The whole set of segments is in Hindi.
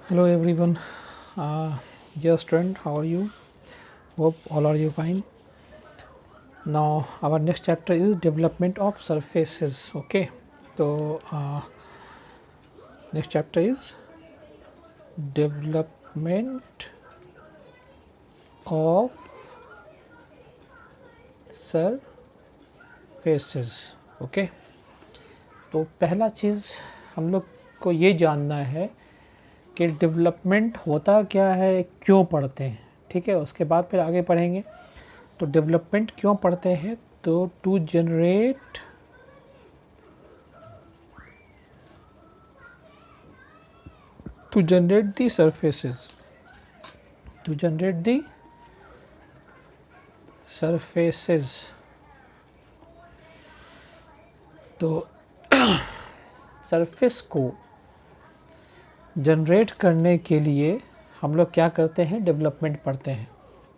Hello everyone. Dear student, how are you? Hope all are you fine. Now our next chapter is development of surfaces. Okay, so next chapter is development of surfaces. Okay, तो पहला चीज़ हम लोग को ये जानना है कि डेवलपमेंट होता क्या है, क्यों पढ़ते हैं। ठीक है, उसके बाद फिर आगे पढ़ेंगे। तो डेवलपमेंट क्यों पढ़ते हैं, तो to generate the surfaces, to generate the surfaces। तो सरफेस को जनरेट करने के लिए हम लोग क्या करते हैं, डेवलपमेंट पढ़ते हैं।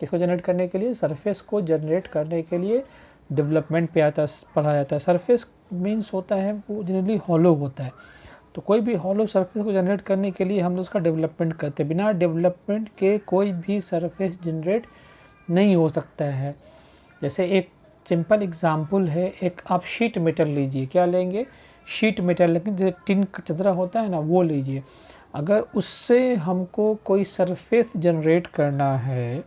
किसको जनरेट करने के लिए, सरफेस को जनरेट करने के लिए डेवलपमेंट पे पढ़ा जाता है। सरफेस मीन्स होता है वो जनरली हॉलो होता है, तो कोई भी हॉलो सरफेस को जनरेट करने के लिए हम लोग उसका डेवलपमेंट करते हैं। बिना डेवलपमेंट के कोई भी सरफेस जनरेट नहीं हो सकता है। जैसे एक सिंपल एग्जांपल है, एक आप शीट मेटल लीजिए। क्या लेंगे, शीट मेटल, लेकिन जैसे टिन का चदरा होता है ना, वो लीजिए। अगर उससे हमको कोई सरफेस जनरेट करना है,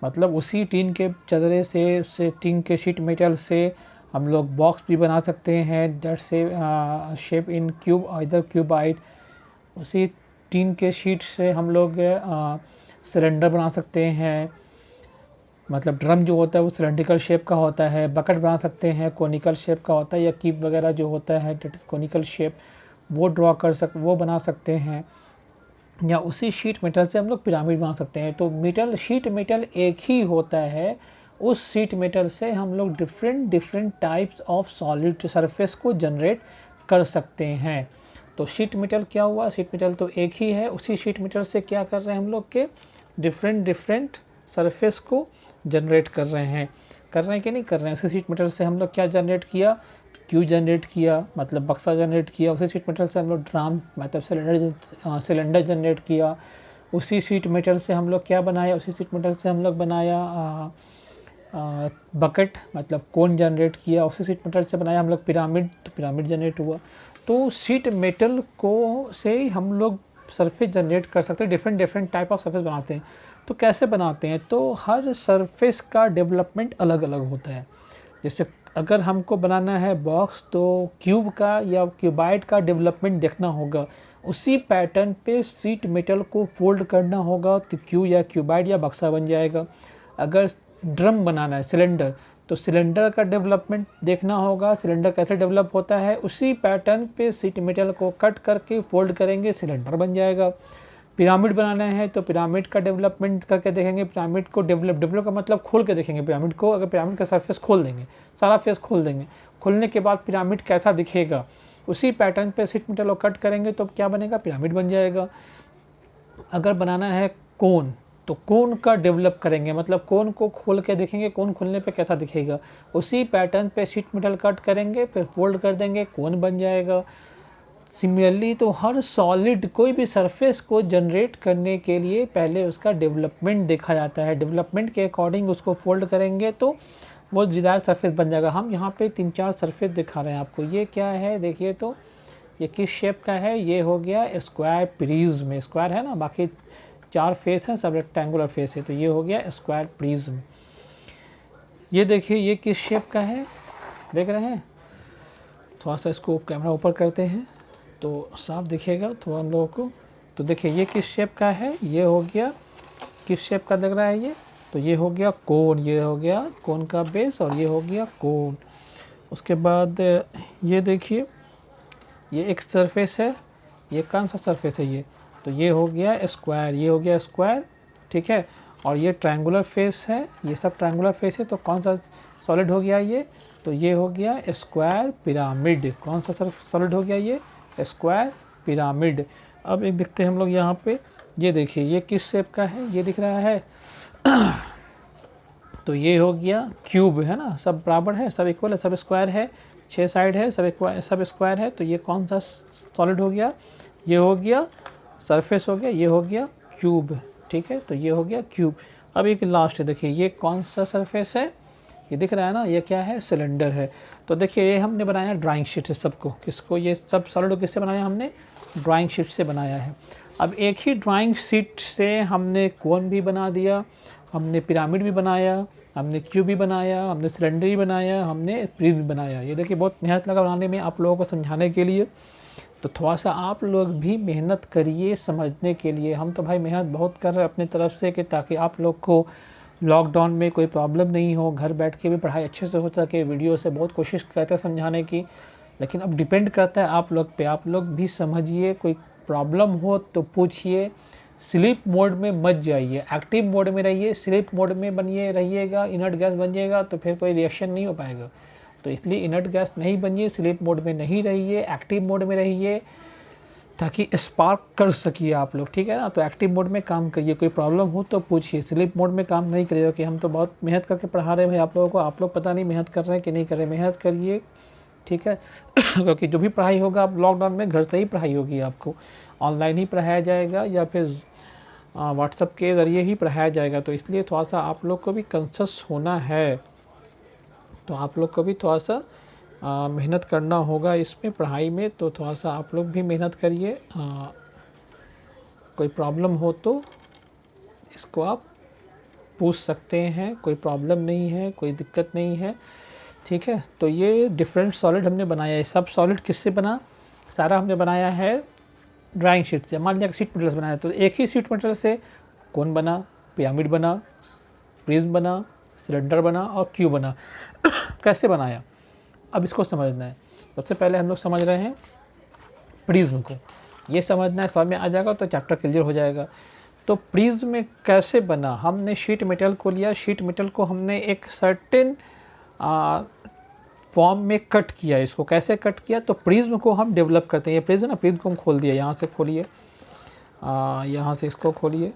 मतलब उसी टिन के चदरे से, उससे टिन के शीट मेटल से हम लोग बॉक्स भी बना सकते हैं, दैट से शेप इन क्यूब, इधर क्यूबाइड। उसी टिन के शीट से हम लोग सिलेंडर बना सकते हैं, मतलब ड्रम जो होता है वो सिलेंड्रिकल शेप का होता है। बकेट बना सकते हैं, कोनिकल शेप का होता है, या कीप वगैरह जो होता है डेट इज कोनिकल शेप, वो वो बना सकते हैं। या उसी शीट मेटल से हम लोग पिरामिड बना सकते हैं। तो मेटल, शीट मेटल एक ही होता है। उस शीट मेटल से हम लोग different types of solid surface को जनरेट कर सकते हैं। तो शीट मेटल क्या हुआ, शीट मेटल तो एक ही है। उसी शीट मेटल से क्या कर रहे हैं हम लोग के डिफरेंट सरफेस को जनरेट कर रहे हैं कि नहीं कर रहे हैं। उसी शीट मेटल से हम लोग क्या जनरेट किया, क्यू जनरेट किया, मतलब बक्सा जनरेट किया। उसी शीट मेटल से हम लोग ड्राम, मतलब सिलेंडर जनरेट किया। उसी शीट मेटल से हम लोग क्या बनाया, उसी शीट मेटल से हम लोग बनाया बकेट, मतलब कोन जनरेट किया। उसी शीट मेटल से बनाया हम लोग पिरामिड, तो पिरामिड जनरेट हुआ। तो शीट मेटल को से हम लोग सरफेस जनरेट कर सकते हैं, डिफरेंट टाइप ऑफ सरफेस बनाते हैं। तो कैसे बनाते हैं, तो हर सरफेस का डेवलपमेंट अलग अलग होता है। जैसे अगर हमको बनाना है बॉक्स, तो क्यूब का या क्यूबाइड का डेवलपमेंट देखना होगा। उसी पैटर्न पे शीट मेटल को फोल्ड करना होगा, तो क्यू या क्यूबाइड या बक्सा बन जाएगा। अगर ड्रम बनाना है, सिलेंडर, तो सिलेंडर का डेवलपमेंट देखना होगा, सिलेंडर कैसे डेवलप होता है। उसी पैटर्न पे शीट मेटल को कट करके फोल्ड करेंगे, सिलेंडर बन जाएगा। पिरामिड बनाना है तो पिरामिड का डेवलपमेंट करके देखेंगे। पिरामिड को डेवलप का मतलब खोल के देखेंगे पिरामिड को। अगर पिरामिड का सरफेस खोल देंगे, सारा फेस खोल देंगे, खोलने के बाद पिरामिड कैसा दिखेगा, उसी पैटर्न पे शीट मेटल को कट करेंगे तो क्या बनेगा, पिरामिड बन जाएगा। अगर बनाना है कोन, तो कोन का डेवलप करेंगे, मतलब कोन को खोल के देखेंगे, कोन खोलने पे कैसा दिखेगा। उसी पैटर्न पे शीट मेटल कट करेंगे, फिर फोल्ड कर देंगे, कोन बन जाएगा। सिमिलरली तो हर सॉलिड, कोई भी सरफेस को जनरेट करने के लिए पहले उसका डेवलपमेंट देखा जाता है। डेवलपमेंट के अकॉर्डिंग उसको फोल्ड करेंगे तो वो डिजायर्ड सरफेस बन जाएगा। हम यहाँ पे 3-4 सरफेस दिखा रहे हैं आपको। ये क्या है, देखिए तो ये किस शेप का है। ये हो गया स्क्वायर प्रिज्म, स्क्वायर है ना, बाकी 4 फेस हैं, सब रेक्टेंगुलर फेस है। तो ये हो गया स्क्वायर प्रिज्म। ये देखिए ये किस शेप का है, देख रहे हैं। थोड़ा सा इसको कैमरा ऊपर करते हैं तो साफ दिखेगा थोड़ा हम लोगों को। तो देखिए ये किस शेप का है, ये हो गया किस शेप का लग रहा है ये, तो ये हो गया कोन, ये हो गया कोन का बेस, और ये हो गया कोन। उसके बाद ये देखिए ये एक सरफेस है, ये कौन सा सरफेस है ये, तो ये हो गया स्क्वायर, ये हो गया स्क्वायर, ठीक है। और ये ट्रायंगुलर फेस है, ये सब ट्रायंगुलर फेस है, तो कौन सा सॉलिड हो गया ये, तो ये हो गया स्क्वायर पिरामिड। कौन सा सॉलिड हो गया ये, स्क्वायर पिरामिड। अब एक देखते हैं हम लोग यहाँ पे, ये देखिए ये किस शेप का है, ये दिख रहा है तो ये हो गया क्यूब, है ना, सब बराबर है, सब इक्वल है, सब स्क्वायर है, 6 साइड है, सब स्क्वायर है। तो ये कौन सा सॉलिड हो गया, ये हो गया सरफेस हो गया, ये हो गया क्यूब, ठीक है, तो ये हो गया क्यूब। अब एक लास्ट है, देखिए ये कौन सा सरफेस है, ये दिख रहा है ना, ये क्या है, सिलेंडर है। तो देखिए ये हमने बनाया ड्राइंग शीट से सबको, किसको, ये सब सॉलिड किससे बनाया हमने, ड्राइंग शीट से बनाया है। अब एक ही ड्राइंग शीट से हमने कोन भी बना दिया, हमने पिरामिड भी बनाया, हमने क्यूब भी बनाया, हमने सिलेंडर भी बनाया, हमने प्रिज्म भी बनाया। ये देखिए बहुत मेहनत लगा बनाने में आप लोगों को समझाने के लिए। तो थोड़ा सा आप लोग भी मेहनत करिए समझने के लिए। हम तो भाई मेहनत बहुत कर रहे हैं अपनी तरफ से कि ताकि आप लोग को लॉकडाउन में कोई प्रॉब्लम नहीं हो, घर बैठ के भी पढ़ाई अच्छे से हो सके। वीडियो से बहुत कोशिश करते हैं समझाने की, लेकिन अब डिपेंड करता है आप लोग पे। आप लोग भी समझिए, कोई प्रॉब्लम हो तो पूछिए। स्लीप मोड में मत जाइए, एक्टिव मोड में रहिए। स्लीप मोड में बनिए रहिएगा, इनर्ट गैस बन जाएगा तो फिर कोई रिएक्शन नहीं हो पाएगा। तो इसलिए इनर्ट गैस नहीं बनिए, स्लीप मोड में नहीं रहिए, एक्टिव मोड में रहिए ताकि स्पार्क कर सकिए आप लोग, ठीक है ना। तो एक्टिव मोड में काम करिए, कोई प्रॉब्लम हो तो पूछिए। स्लीप मोड में काम नहीं करिएगा कि हम तो बहुत मेहनत करके पढ़ा रहे हैं भाई आप लोगों को, आप लोग पता नहीं मेहनत कर रहे हैं कि नहीं कर रहे। मेहनत करिए, ठीक है क्योंकि जो भी पढ़ाई होगा आप लॉकडाउन में घर से ही पढ़ाई होगी, आपको ऑनलाइन ही पढ़ाया जाएगा या फिर व्हाट्सएप के ज़रिए ही पढ़ाया जाएगा। तो इसलिए थोड़ा सा आप लोग को भी कॉन्शियस होना है। तो आप लोग को भी थोड़ा सा मेहनत करना होगा इसमें पढ़ाई में। तो थोड़ा सा आप लोग भी मेहनत करिए। कोई प्रॉब्लम हो तो इसको आप पूछ सकते हैं, कोई प्रॉब्लम नहीं है, कोई दिक्कत नहीं है, ठीक है। तो ये डिफरेंट सॉलिड हमने बनाया है। सब सॉलिड किससे बना, सारा हमने बनाया है ड्राइंग शीट से। मान लिया शीट मेटल से बनाया, तो एक ही शीट मेटल से कौन बना, पिरामिड बना, प्रिज्म बना, सिलेंडर बना और क्यूब बना। कैसे बनाया, अब इसको समझना है। सबसे पहले हम लोग समझ रहे हैं प्रिज्म को, ये समझना है, समझ में आ जाएगा तो चैप्टर क्लियर हो जाएगा। तो प्रिज्म में कैसे बना, हमने शीट मेटल को लिया, शीट मेटल को हमने एक सर्टेन फॉर्म में कट किया। इसको कैसे कट किया, तो प्रिज्म को हम डेवलप करते हैं। ये प्रिज्म ना, प्रिज्म को हम खोल दिया, यहाँ से खोलिए, यहाँ से इसको खोलिए,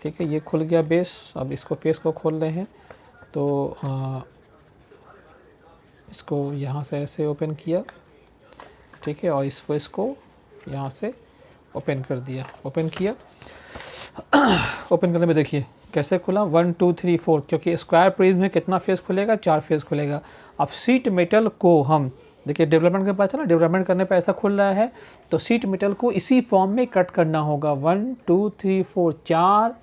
ठीक है, ये खुल गया बेस। अब इसको फेस को खोल रहे हैं, तो इसको यहाँ से ऐसे ओपन किया, ठीक है, और इस फेस को यहाँ से ओपन कर दिया, ओपन किया। ओपन करने में देखिए कैसे खुला, 1 2 3 4, क्योंकि स्क्वायर प्रिज्म में कितना फेस खुलेगा, 4 फेस खुलेगा। अब शीट मेटल को हम देखिए डेवलपमेंट के पास चला, डेवलपमेंट करने पे ऐसा खुल रहा है, तो शीट मेटल को इसी फॉर्म में कट करना होगा। 1 2 3 4 4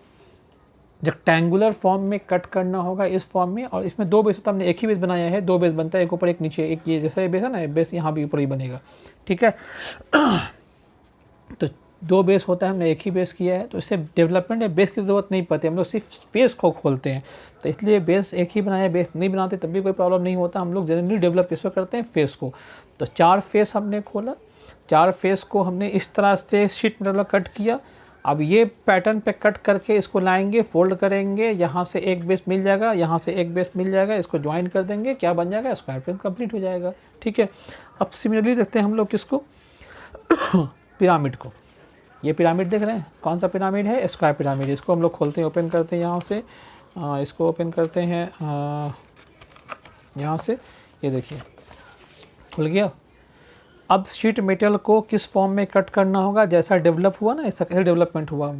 रेक्टेंगुलर फॉर्म में कट करना होगा, इस फॉर्म में। और इसमें 2 बेस होता है, हमने एक ही बेस बनाया है, 2 बेस बनता है, एक ऊपर एक नीचे। एक ये जैसा ये बेस है ना, बेस यहाँ भी ऊपर ही बनेगा, ठीक है। तो 2 बेस होता है, हमने एक ही बेस किया है, तो इससे डेवलपमेंट में बेस की ज़रूरत नहीं पड़ती, हम लोग सिर्फ फेस को खोलते हैं। तो इसलिए बेस एक ही बनाया, बेस नहीं बनाते तब भी कोई प्रॉब्लम नहीं होता। हम लोग जनरली डेवलप किसको करते हैं, फेस को। तो 4 फेस हमने खोला, 4 फेस को हमने इस तरह से शीट मेटल कट किया। अब ये पैटर्न पे कट करके इसको लाएंगे, फोल्ड करेंगे, यहाँ से एक बेस मिल जाएगा, यहाँ से एक बेस मिल जाएगा, इसको ज्वाइन कर देंगे, क्या बन जाएगा, स्क्वायर प्रिज्म कंप्लीट हो जाएगा, ठीक है। अब सिमिलरली देखते हैं हम लोग किसको, पिरामिड को। ये पिरामिड देख रहे हैं, कौन सा पिरामिड है, स्क्वायर पिरामिड। इसको हम लोग खोलते हैं, ओपन करते हैं यहाँ से, इसको ओपन करते हैं यहाँ से, ये देखिए खुल गया। अब शीट मेटल को किस फॉर्म में कट करना होगा, जैसा डेवलप हुआ ना, ऐसा कैसे डेवलपमेंट हुआ,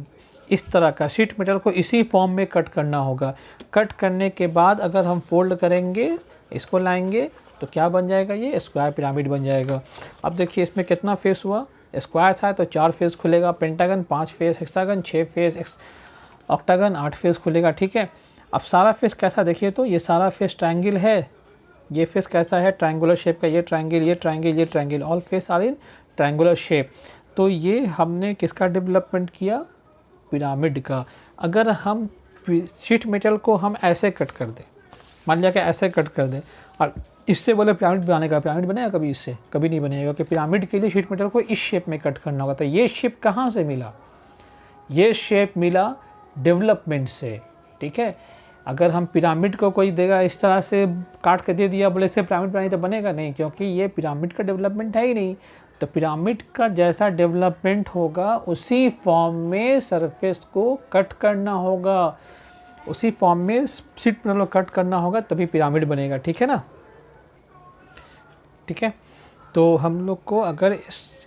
इस तरह का शीट मेटल को इसी फॉर्म में कट करना होगा। कट करने के बाद अगर हम फोल्ड करेंगे, इसको लाएंगे, तो क्या बन जाएगा, ये स्क्वायर पिरामिड बन जाएगा। अब देखिए इसमें कितना फेस हुआ, स्क्वायर था तो 4 फेस खुलेगा, pentagon 5 face, hexagon 6 face, octagon 8 face खुलेगा, ठीक है। अब सारा फेस कैसा देखिए, तो ये सारा फेस ट्रायंगल है, ये फेस कैसा है, ट्रायंगुलर शेप का, ये ट्रायंगल, ये ट्रायंगल, ये triangle, all face are in triangular shape. तो ये हमने किसका डेवलपमेंट किया, पिरामिड का। अगर हम शीट मेटल को हम ऐसे कट कर दें, मान लिया कि ऐसे कट कर दें, और इससे बोले पिरामिड बनाने का, पिरामिड बनेगा कभी, इससे कभी नहीं बनेगा, क्योंकि पिरामिड के लिए शीट मेटल को इस शेप में कट करना होगा। तो ये शेप कहाँ से मिला, ये शेप मिला डेवलपमेंट से, ठीक है। अगर हम पिरामिड को कोई देगा इस तरह से काट के दे दिया, बोले से पिरामिड बनाई, तो बनेगा नहीं, क्योंकि ये पिरामिड का डेवलपमेंट है ही नहीं। तो पिरामिड का जैसा डेवलपमेंट होगा उसी फॉर्म में सरफेस को कट करना होगा, उसी फॉर्म में शीट मेटल को कट करना होगा, तभी पिरामिड बनेगा, ठीक है ना, ठीक है। तो हम लोग को अगर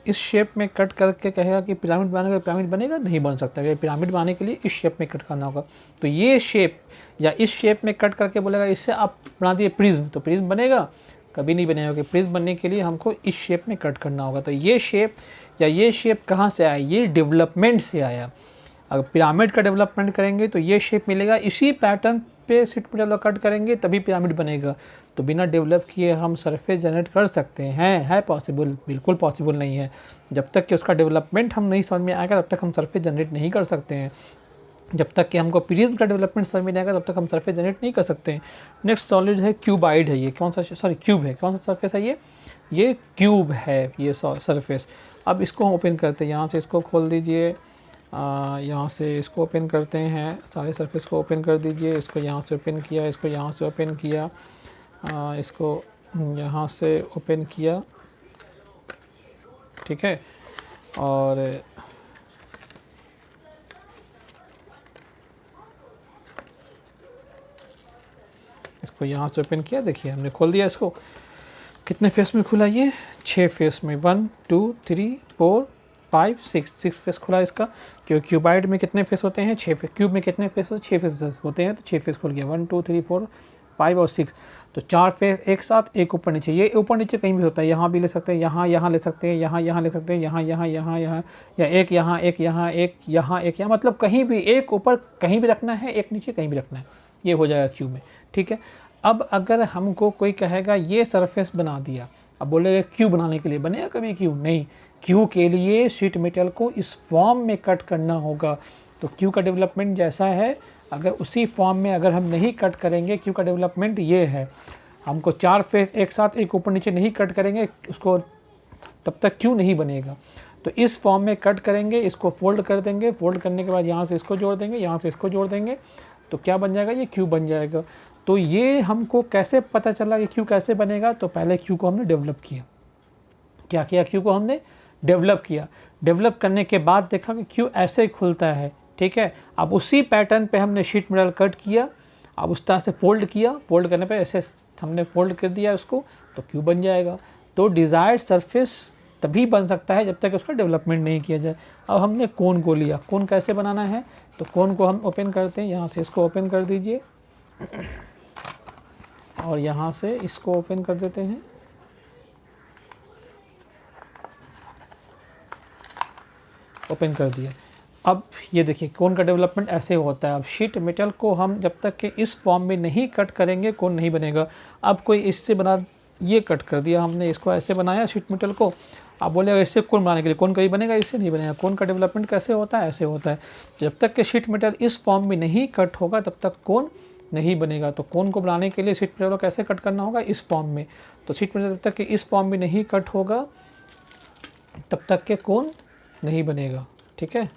इस शेप में कट करके कहेगा कि पिरामिड बनाने का, पिरामिड बनेगा नहीं बन सकता है। पिरामिड बनाने के लिए इस शेप में कट करना होगा। तो ये शेप या इस शेप में कट करके बोलेगा इससे आप बना दिए प्रिज्म, तो प्रिज्म बनेगा, कभी नहीं बनेगा। कि प्रिज्म बनने के लिए हमको इस शेप में कट करना होगा। तो ये शेप या ये शेप कहाँ से आया, ये डेवलपमेंट से आया। अगर पिरामिड का डेवलपमेंट करेंगे तो ये शेप मिलेगा, इसी पैटर्न पे शीट मेटल कट करेंगे तभी पिरामिड बनेगा। तो बिना डेवलप किए हम सरफेस जनरेट कर सकते हैं? है पॉसिबल? बिल्कुल पॉसिबल नहीं है। जब तक कि उसका डेवलपमेंट हम नहीं समझ में आएगा तब तक हम सरफेस जनरेट नहीं कर सकते हैं। जब तक कि हमको प्रिज्म का डेवलपमेंट समझ में नहीं आएगा तब तक हम सरफेस जनरेट नहीं कर सकते हैं। नेक्स्ट सॉलिड है क्यूबाइड है। ये कौन सा, सॉरी क्यूब है, कौन सा सरफेस है ये क्यूब है ये सरफेस। अब इसको हम ओपन करते हैं, यहाँ से इसको खोल दीजिए, यहाँ से इसको ओपन करते हैं, सारे सरफेस को ओपन कर दीजिए। इसको यहाँ से ओपन किया, इसको यहाँ से ओपन किया, इसको यहाँ से ओपन किया, ठीक है। और इसको यहाँ से ओपन किया, देखिए हमने खोल दिया इसको। कितने फेस में खुला ये? 6 फेस में, 1 2 3 4 5 6 फेस खुला इसका। क्यूबाइड में कितने फेस होते हैं? 6 फेस। क्यूब में कितने फेस होते हैं? 6 फेस होते हैं, तो 6 फेस खुल गया। 1 2 3 4 5 और 6, तो 4 फेस एक साथ, एक ऊपर नीचे। ये ऊपर नीचे कहीं भी होता है, यहाँ भी ले सकते हैं, यहाँ ले सकते हैं, यहाँ ले सकते हैं, यहाँ या एक यहाँ, एक यहाँ, एक यहाँ, एक यहाँ, मतलब कहीं भी एक ऊपर कहीं भी रखना है, एक नीचे कहीं भी रखना है। ये हो जाएगा क्यूब में, ठीक है। अब अगर हमको कोई कहेगा ये सरफेस बना दिया, अब बोलेगा क्यू बनाने के लिए बनेगा कभी क्यू? नहीं। क्यू के लिए शीट मेटल को इस फॉर्म में कट करना होगा। तो क्यू का डेवलपमेंट जैसा है, अगर उसी फॉर्म में अगर हम नहीं कट करेंगे, क्यू का डेवलपमेंट ये है, हमको 4 फेस एक साथ एक ऊपर नीचे नहीं कट करेंगे उसको, तब तक क्यू नहीं बनेगा। तो इस फॉर्म में कट करेंगे, इसको फोल्ड कर देंगे, फोल्ड करने के बाद यहाँ से इसको जोड़ देंगे, यहाँ से इसको जोड़ देंगे, तो क्या बन जाएगा? ये क्यू बन जाएगा। तो ये हमको कैसे पता चला कि क्यू कैसे बनेगा? तो पहले क्यू को हमने डेवलप किया। क्या किया? क्यू को हमने डेवलप किया। डेवलप करने के बाद देखा कि क्यू ऐसे खुलता है, ठीक है। अब उसी पैटर्न पे हमने शीट मेटल कट किया, अब उस तरह से फोल्ड किया, फोल्ड करने पे ऐसे हमने फोल्ड कर दिया उसको, तो क्यू बन जाएगा। तो डिज़ायर्ड सरफेस तभी बन सकता है जब तक उसका डेवलपमेंट नहीं किया जाए। अब हमने कोन को लिया, कोन कैसे बनाना है? तो कोन को हम ओपन करते हैं, यहाँ से इसको ओपन कर दीजिए और यहाँ से इसको ओपन कर देते हैं, ओपन कर दिया। अब ये देखिए कोन का डेवलपमेंट ऐसे होता है। अब शीट मेटल को हम जब तक कि इस फॉर्म में नहीं कट करेंगे कोन नहीं बनेगा। अब कोई इससे बना, ये कट कर दिया हमने, इसको ऐसे बनाया शीट मेटल को, आप बोलेगा इससे कोन बनाने के लिए, कोन कभी बनेगा? इससे नहीं बनेगा। कोन का डेवलपमेंट कैसे होता है? ऐसे होता है। जब तक कि शीट मेटल इस फॉर्म में नहीं कट होगा तब तक कोन नहीं बनेगा। तो कोन को बनाने के लिए शीट मेटल को कैसे कट करना होगा? इस फॉर्म में। तो शीट मेटल जब तक कि इस फॉर्म में नहीं कट होगा तब तक के कोन नहीं बनेगा, ठीक है।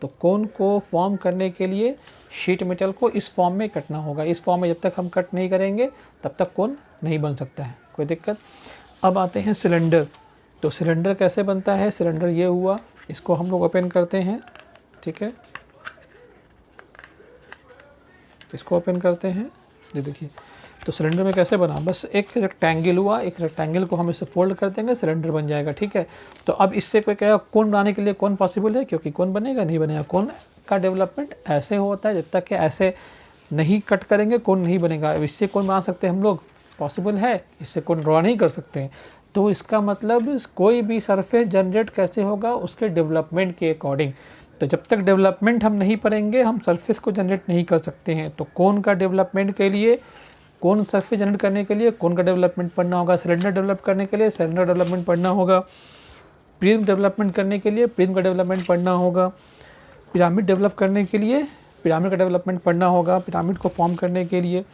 तो कोन को फॉर्म करने के लिए शीट मेटल को इस फॉर्म में कटना होगा। इस फॉर्म में जब तक हम कट नहीं करेंगे तब तक कोन नहीं बन सकता है, कोई दिक्कत। अब आते हैं सिलेंडर। तो सिलेंडर कैसे बनता है? सिलेंडर ये हुआ, इसको हम लोग ओपन करते हैं, ठीक है, इसको ओपन करते हैं, ये देखिए। तो सिलेंडर में कैसे बना? बस एक रेक्टेंगल हुआ, एक रेक्टेंगल को हम इसे फोल्ड कर देंगे, सिलेंडर बन जाएगा, ठीक है। तो अब इससे कोई कहेगा कोन बनाने के लिए कोन पॉसिबल है? क्योंकि कोन बनेगा नहीं बनेगा। कोन का डेवलपमेंट ऐसे होता है, जब तक कि ऐसे नहीं कट करेंगे कोन नहीं बनेगा। अब इससे कोन बना सकते हैं हम लोग? पॉसिबल है, इससे कोन ड्रॉ नहीं कर सकते हैं। तो इसका मतलब कोई भी सरफेस जनरेट कैसे होगा? उसके डेवलपमेंट के अकॉर्डिंग। तो जब तक डेवलपमेंट हम नहीं पढ़ेंगे हम सरफेस को जनरेट नहीं कर सकते हैं। तो कोन का डेवलपमेंट के लिए, कोन सरफेस जनरेट करने के लिए कोन का डेवलपमेंट पढ़ना होगा। सिलेंडर डेवलप करने के लिए सिलेंडर डेवलपमेंट पढ़ना होगा। प्रिज्म डेवलपमेंट करने के लिए प्रिज्म का डेवलपमेंट पढ़ना होगा। पिरामिड डेवलप करने के लिए पिरामिड का डेवलपमेंट पढ़ना होगा, पिरामिड को फॉर्म करने के लिए।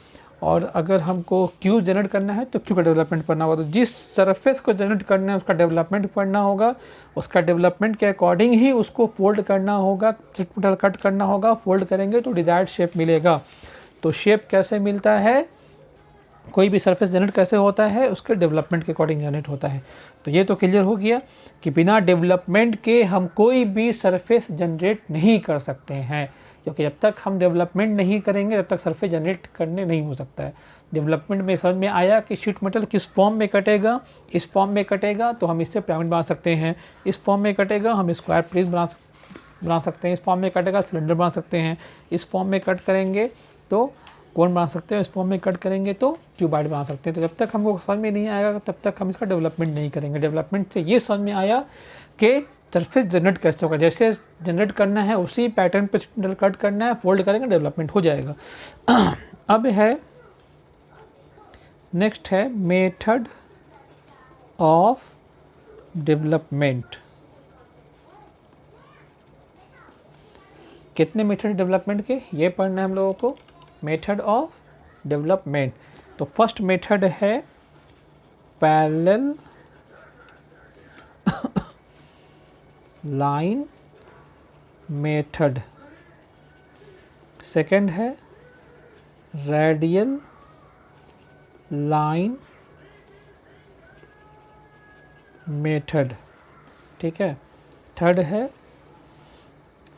और अगर हमको क्यू जनरेट करना है तो क्यू का डेवलपमेंट पढ़ना होगा। तो जिस सरफेस को जनरेट करना है उसका डेवलपमेंट पढ़ना होगा, उसका डेवलपमेंट के अकॉर्डिंग ही उसको फोल्ड करना होगा, शीट मेटल कट करना होगा। फोल्ड करेंगे तो डिजायर्ड शेप मिलेगा। तो शेप कैसे मिलता है? कोई भी सरफेस जनरेट कैसे होता है? उसके डेवलपमेंट के अकॉर्डिंग जनरेट होता है। तो ये तो क्लियर हो गया कि बिना डेवलपमेंट के हम कोई भी सरफेस जनरेट नहीं कर सकते हैं, क्योंकि जब तक हम डेवलपमेंट नहीं करेंगे तब तक सरफेस जनरेट करने नहीं हो सकता है। डेवलपमेंट में समझ में आया कि शीट मेटल किस फॉर्म में कटेगा। इस फॉर्म में कटेगा तो हम इससे पिरामिड बना सकते हैं, इस फॉर्म में कटेगा हम स्क्वायर प्रिज्म बना सकते हैं, इस फॉर्म में कटेगा सिलेंडर बना सकते हैं, इस फॉर्म में कट करेंगे तो कोन बना सकते हैं, इस फॉर्म में कट करेंगे तो क्यूबाइड बना सकते हैं। तो जब तक हमको समझ में नहीं आएगा तब तक हम इसका डेवलपमेंट नहीं करेंगे। डेवलपमेंट से ये समझ में आया कि सरफेस जनरेट कैसे होगा, जैसे जनरेट करना है उसी पैटर्न पे मेटल कट करना है, फोल्ड करेंगे डेवलपमेंट हो जाएगा। अब है नेक्स्ट है मेथड ऑफ डेवलपमेंट। कितने मेथड डेवलपमेंट के ये पढ़ना है हम लोगों को, मेथड ऑफ डेवलपमेंट। तो फर्स्ट मेथड है पैरेलल लाइन मेथड, सेकंड है रेडियल लाइन मेथड, ठीक है, थर्ड है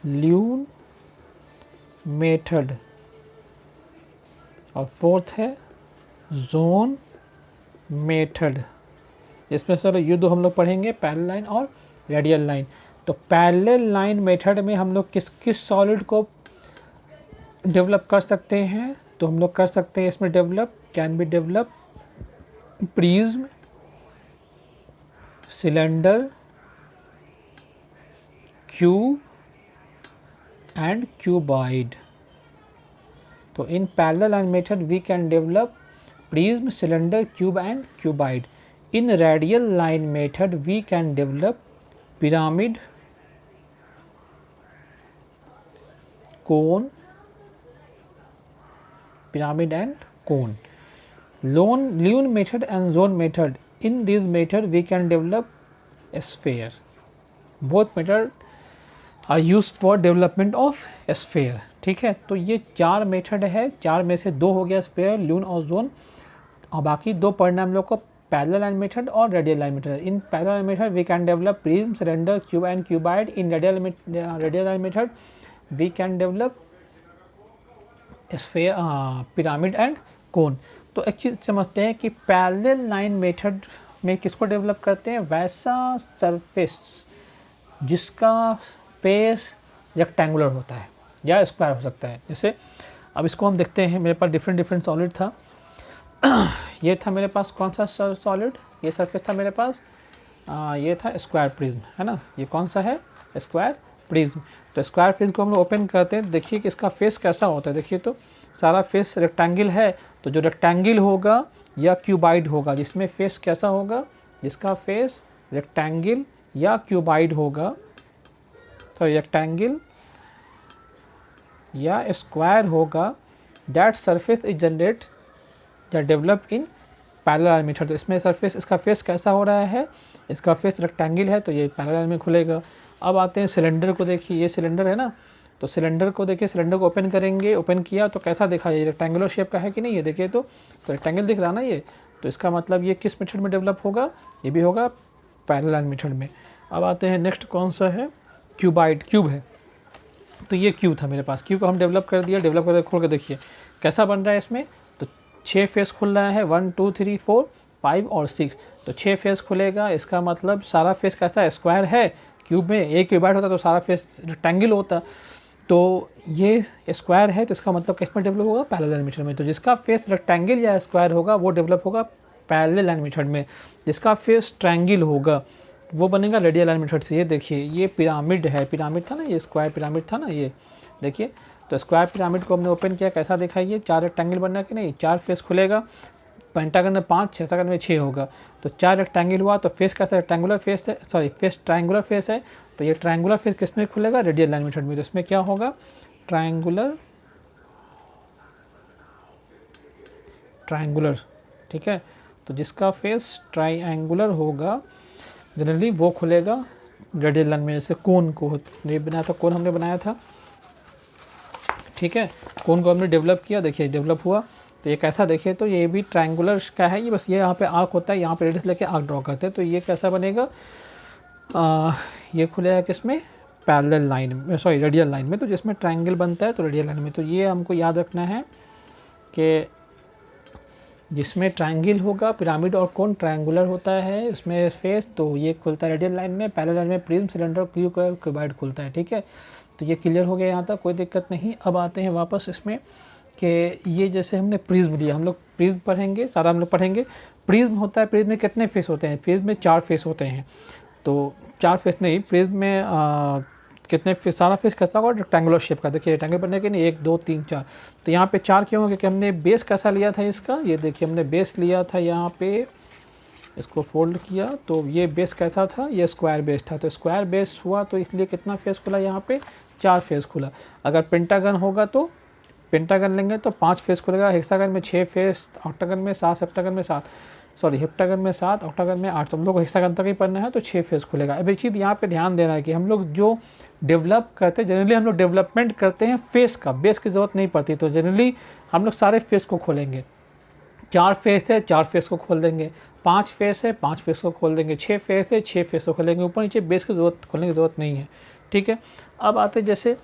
ल्यून मेथड और फोर्थ है जोन मेथड। इसमें सर ये दो हम लोग पढ़ेंगे, पैरेलल लाइन और रेडियल लाइन। तो पैरेलल लाइन मेथड में हम लोग किस किस सॉलिड को डेवलप कर सकते हैं, तो हम लोग कर सकते हैं इसमें develop, can be develop prism, cylinder, cube and cuboid. So in parallel line method we can develop prism, cylinder, cube and cuboid. In radial line method we can develop pyramid, cone, pyramid and cone. Lune method and zone method, in this method we can develop a sphere. Both method are use for development of sphere, ठीक है। तो ये चार मेथड है, चार में से दो हो गया स्फेयर, ल्यून और जोन, और बाकी दो पढ़ना हम लोग को पैरेलल लाइन मेथड और रेडियल लाइन मेथड। इन parallel line method we can develop prism, cylinder, cube and cuboid. इन radial line method we can develop sphere, pyramid and cone. तो एक चीज़ समझते हैं कि पैरेलल लाइन मेथड में किसको डेवलप करते हैं, वैसा सरफेस जिसका फेस रेक्टेंगुलर होता है या स्क्वायर हो सकता है। जैसे अब इसको हम देखते हैं, मेरे पास डिफरेंट सॉलिड था। ये था मेरे पास कौन सा सॉलिड, ये सरफेस था मेरे पास, ये था स्क्वायर प्रिज्म, है ना। ये कौन सा है, स्क्वायर प्रिज्म। तो स्क्वायर प्रिज्म को हम लोग ओपन करते हैं, देखिए कि इसका फेस कैसा होता है। देखिए तो सारा फेस रेक्टेंगल है, तो जो रेक्टेंगल होगा या क्यूबाइड होगा, जिसमें फेस कैसा होगा, जिसका फेस रेक्टेंगल या क्यूबाइड होगा, तो रेक्टेंगल या स्क्वायर होगा, दैट सरफेस इज जनरेट या develop in parallel line method. तो इसमें सरफेस, इसका फेस कैसा हो रहा है, इसका फेस रेक्टेंगल है तो ये पैरेलल लाइन में खुलेगा। अब आते हैं सिलेंडर को, देखिए ये सिलेंडर है ना, तो सिलेंडर को देखिए, सिलेंडर को ओपन करेंगे, ओपन किया तो कैसा दिखा, ये रेक्टेंगुलर शेप का है कि नहीं, ये देखिए तो रेक्टेंगल दिख रहा ना ये, तो इसका मतलब ये किस मेथड में डेवलप होगा, ये भी होगा पैरेलल लाइन मेथड में। अब आते हैं नेक्स्ट कौन सा है, क्यूबाइड, क्यूब है। तो ये क्यूब था मेरे पास, क्यूब को हम डेवलप कर दिया, डेवलप करके खोल के देखिए कैसा बन रहा है। इसमें तो 6 फेस खुल रहा है, 1 2 3 4 5 और 6, तो 6 फेस खुलेगा। इसका मतलब सारा फेस कैसा है, स्क्वायर है। क्यूब में एक क्यूबाइड होता तो सारा फेस रेक्टेंगल होता, तो ये स्क्वायर है, तो इसका मतलब किस में डेवलप होगा, पैरेलल लाइन मेथड में। तो जिसका फेस रेक्टेंगल या स्क्वायर होगा वो डेवलप होगा पैरेलल लाइन मेथड में, जिसका फेस ट्रायंगल होगा वो बनेगा रेडियल लाइन मेथड से। ये देखिए ये पिरामिड है, पिरामिड था ना, ये स्क्वायर पिरामिड था ना, ये देखिए। तो स्क्वायर पिरामिड को हमने ओपन किया, कैसा देखा, ये 4 रेक्टेंगल बनना कि नहीं, 4 फेस खुलेगा, पेंटागन में 5, हेक्सागन में 6 होगा, तो 4 रेक्टेंगल हुआ, तो फेस कैसा रेक्टेंगुलर फेस है, सॉरी फेस ट्रायंगुलर फेस है, तो ये ट्रायंगुलर फेस किस में खुलेगा, रेडियल लाइन मेथड में। तो इसमें क्या होगा, ट्रायंगुलर, ठीक है। तो जिसका फेस ट्रायंगुलर होगा जनरली वो खुलेगा रेडियल लाइन में। जैसे कोन को नहीं बनाया था, कोन हमने बनाया था, ठीक है, कोन को हमने डेवलप किया, देखिए डेवलप हुआ, तो ये कैसा, देखिए तो ये भी ट्रायंगुलर का है, ये बस ये यहाँ पे आर्क होता है, यहाँ पे रेडियस लेके आर्क ड्रॉ करते हैं, तो ये कैसा बनेगा, ये खुलेगा किसमें, पैरेलल लाइन में, सॉरी रेडियल लाइन में। तो जिसमें ट्रायंगल बनता है तो रेडियल लाइन में। तो ये हमको याद रखना है कि जिसमें ट्रायंगल होगा, पिरामिड और कोन ट्रायंगुलर होता है उसमें फेस, तो ये खुलता है रेडियल लाइन में, पैरेलल लाइन में प्रिज्म, सिलेंडर, क्यूबाइड खुलता है। ठीक है, तो ये क्लियर हो गया यहाँ तक, कोई दिक्कत नहीं। अब आते हैं वापस इसमें कि ये जैसे हमने प्रिज्म लिया, हम लोग प्रिज्म पढ़ेंगे, सारा हम लोग पढ़ेंगे। प्रिज्म होता है, प्रिज्म में कितने फेस होते हैं? प्रिज्म में 4 फेस होते हैं। तो 4 फेस नहीं, प्रिज्म में कितने फेस, सारा फेस कैसा होगा? रेक्टेंगुलर शेप का। देखिए रेक्टेंगल बनने के नहीं, 1 2 3 4, तो यहाँ पे 4 क्यों होंगे? कि हमने बेस कैसा लिया था इसका, ये देखिए हमने बेस लिया था यहाँ पे, इसको फोल्ड किया तो ये बेस कैसा था? ये स्क्वायर बेस था, तो स्क्वायर बेस हुआ तो इसलिए कितना फेस खुला यहाँ पे? 4 फेस खुला। अगर पेंटागन होगा तो पेंटागन लेंगे तो 5 फेस खुलेगा, हेक्सागन में 6 फेस, ऑक्टागन में 7, हेप्टागन में 7, सॉरी हेप्टागन में 7, ऑक्टागन में 8। तो हम लोग को हेक्सागन तक ही पढ़ना है तो 6 फेस खुलेगा। अब एक चीज़ यहाँ पे ध्यान देना है कि हम लोग जो डेवलप करते हैं, जनरली हम लोग डेवलपमेंट करते हैं फेस का, बेस की ज़रूरत नहीं पड़ती। तो जनरली हम लोग सारे फेस को खोलेंगे। 4 फेस है, 4 फेस को खोल देंगे, 5 फेस है, 5 फेस को खोल देंगे, 6 फेस है, 6 फेस को खोलेंगे। ऊपर नीचे बेस की ज़रूरत खोलने की ज़रूरत नहीं है। ठीक है, अब आते जैसे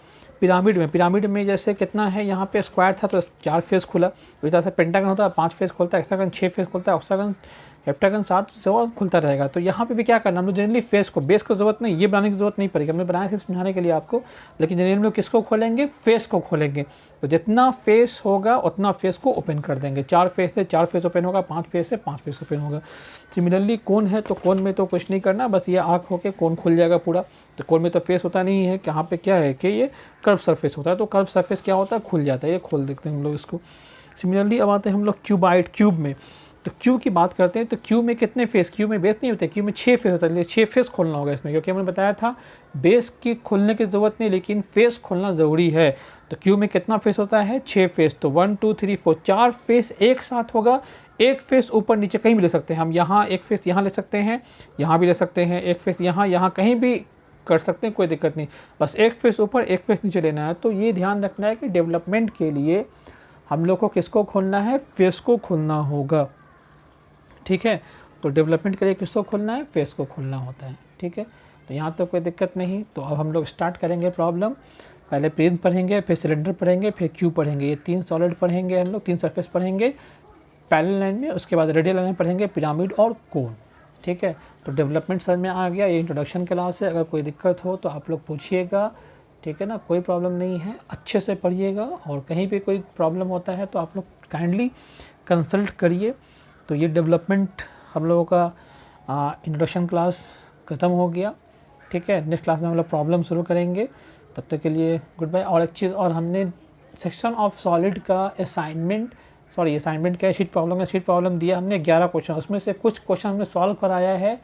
पिरामिड में। पिरामिड में जैसे कितना है, यहाँ पे स्क्वायर था तो 4 फेस खुला, इस तरह से पेंटागन होता है 5 फेस खोलता है, हेक्सागन 6 फेस खोलता है, ऑक्टागन हेप्टागन 7 से और खुलता रहेगा। तो यहाँ पे भी क्या करना, हम लोग जनरली फेस को, बेस को ज़रूरत नहीं, ये बनाने की ज़रूरत नहीं पड़ेगी, हमने बनाया सिर्फ समझाने के लिए आपको। लेकिन जनरली हम लोग किसको खोलेंगे? फेस को खोलेंगे। तो जितना फेस होगा उतना फेस को ओपन कर देंगे। 4 फेस है, 4 फेस ओपन होगा, 5 फेस है, 5 फेस ओपन होगा। सिमिलरली कोन है तो कोन में तो कुछ नहीं करना, बस ये आँख होके कोन खुल जाएगा पूरा। तो कोन में तो फेस होता नहीं है, यहाँ पे क्या है कि ये कर्व सरफेस होता है, तो कर्व सरफेस क्या होता है? खुल जाता है, ये खोल देखते हैं हम लोग इसको। सिमिलरली अब आते हैं हम लोग क्यूबाइड, क्यूब में। तो क्यूब की बात करते हैं तो क्यूब में कितने फेस? क्यूब में बेस नहीं होते, क्यूब में 6 फेस होता है, 6 फेस खोलना होगा इसमें, क्योंकि हमने बताया था बेस की खोलने की ज़रूरत नहीं, लेकिन फेस खोलना ज़रूरी है। तो क्यूब में कितना फेस होता है? 6 फेस। तो 1 2 3 4 4 फेस एक साथ होगा। एक फेस ऊपर नीचे कहीं भी ले सकते हैं हम, यहाँ एक फेस यहाँ ले सकते हैं, यहाँ भी ले सकते हैं, एक फेस यहाँ, यहाँ कहीं भी कर सकते हैं, कोई दिक्कत नहीं। बस एक फेस ऊपर एक फेस नीचे लेना है। तो ये ध्यान रखना है कि डेवलपमेंट के लिए हम लोग को किसको खोलना है? फेस को खोलना होगा। ठीक है, तो डेवलपमेंट के लिए किसको खोलना है? फेस को खोलना होता है। ठीक है, तो यहाँ तो कोई दिक्कत नहीं। तो अब हम लोग स्टार्ट करेंगे प्रॉब्लम। पहले प्रिज्म पढ़ेंगे, फिर सिलेंडर पढ़ेंगे, फिर क्यूब पढ़ेंगे। ये 3 सॉलिड पढ़ेंगे हम लोग, 3 सरफेस पढ़ेंगे पैरेलल लाइन में। उसके बाद रेडियल लाइन में पढ़ेंगे पिरामिड और कोन। ठीक है, तो डेवलपमेंट सर में आ गया। ये इंट्रोडक्शन क्लास है, अगर कोई दिक्कत हो तो आप लोग पूछिएगा। ठीक है ना, कोई प्रॉब्लम नहीं है, अच्छे से पढ़िएगा। और कहीं भी कोई प्रॉब्लम होता है तो आप लोग काइंडली कंसल्ट करिए। तो ये डेवलपमेंट हम लोगों का इंट्रोडक्शन क्लास ख़त्म हो गया। ठीक है, नेक्स्ट क्लास में हम लोग प्रॉब्लम शुरू करेंगे। तब तक के लिए गुड बाय। और एक चीज़ और, हमने सेक्शन ऑफ सॉलिड का असाइनमेंट क्या शीट प्रॉब्लम है, शीट प्रॉब्लम दिया हमने 11 क्वेश्चन। उसमें से कुछ क्वेश्चन हमने सॉल्व कराया है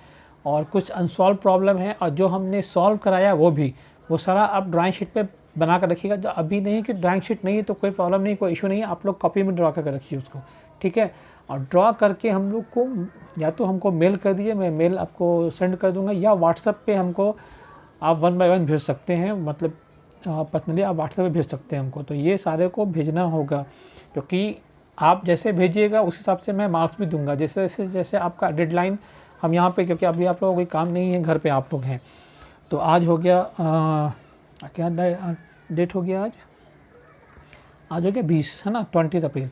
और कुछ अनसॉल्व प्रॉब्लम है। और जो हमने सॉल्व कराया वो सारा आप ड्राइंग शीट पे बना कर रखिएगा। जो अभी नहीं कि ड्राइंग शीट नहीं है तो कोई प्रॉब्लम नहीं, कोई इशू नहीं है, आप लोग कॉपी में ड्रा करके रखिए उसको। ठीक है, और ड्रा करके हम लोग को या तो हमको मेल कर दिए, मैं मेल आपको सेंड कर दूंगा, या व्हाट्सएप पे हमको आप 1 बाय 1 भेज सकते हैं। मतलब पर्सनली आप व्हाट्सएप पे भेज सकते हैं हमको। तो ये सारे को भेजना होगा, क्योंकि आप जैसे भेजिएगा उस हिसाब से मैं मार्क्स भी दूंगा। जैसे आपका डेडलाइन हम यहाँ पे, क्योंकि अभी आप लोगों को कोई काम नहीं है, घर पे आप लोग हैं। तो आज हो गया क्या डेट हो गया? आज हो गया 20 है ना, 20 अप्रैल।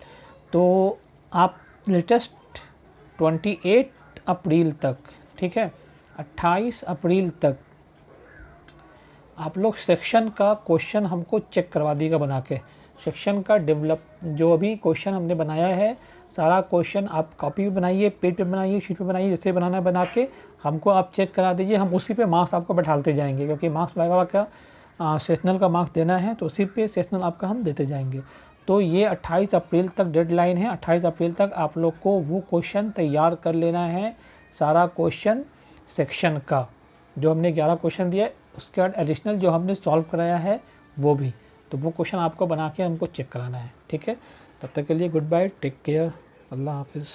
तो आप लेटेस्ट 28 अप्रैल तक, ठीक है, 28 अप्रैल तक आप लोग सेक्शन का क्वेश्चन हमको चेक करवा दिएगा बना के। सेक्शन का डेवलप जो अभी क्वेश्चन हमने बनाया है, सारा क्वेश्चन आप कॉपी पे बनाइए, पेज पे बनाइए, शीट पे बनाइए, जैसे बनाना है बना के हमको आप चेक करा दीजिए। हम उसी पे मार्क्स आपको बैठाते जाएंगे, क्योंकि मार्क्स वाइवा का सेशनल का मार्क्स देना है, तो उसी पे सेशनल आपका हम देते जाएंगे। तो ये 28 अप्रैल तक डेडलाइन है। 28 अप्रैल तक आप लोग को वो क्वेश्चन तैयार कर लेना है, सारा क्वेश्चन सेक्शन का जो हमने 11 क्वेश्चन दिया, उसके बाद एडिशनल जो हमने सॉल्व कराया है वो भी। तो वो क्वेश्चन आपको बना के हमको चेक कराना है। ठीक है, तब तक के लिए गुड बाय, टेक केयर, अल्लाह हाफिज़।